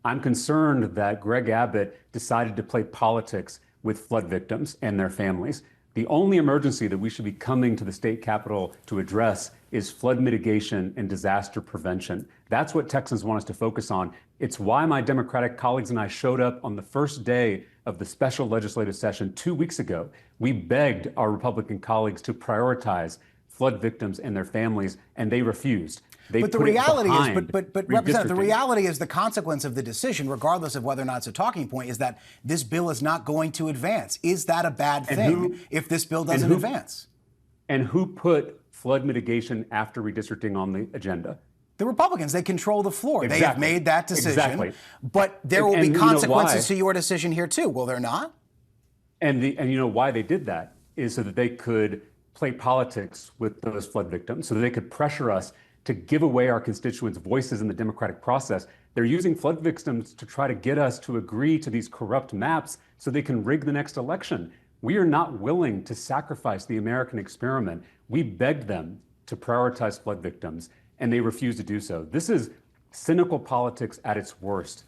I'm concerned that Greg Abbott decided to play politics with flood victims and their families. The only emergency that we should be coming to the state capitol to address is flood mitigation and disaster prevention. That's what Texans want us to focus on. It's why my Democratic colleagues and I showed up on the first day of the special legislative session 2 weeks ago. We begged our Republican colleagues to prioritize flood victims and their families, and they refused. But the reality is, but Representative, the reality is the consequence of the decision, regardless of whether or not it's a talking point, is that this bill is not going to advance. Is that a bad thing if this bill doesn't advance? And who put flood mitigation after redistricting on the agenda? The Republicans. They control the floor. Exactly. They have made that decision. Exactly. But there will be consequences to your decision here, too, will there not? And you know why they did that is so that they could play politics with those flood victims, so that they could pressure us to give away our constituents' voices in the democratic process. They're using flood victims to try to get us to agree to these corrupt maps so they can rig the next election. We are not willing to sacrifice the American experiment. We begged them to prioritize flood victims, and they refused to do so. This is cynical politics at its worst.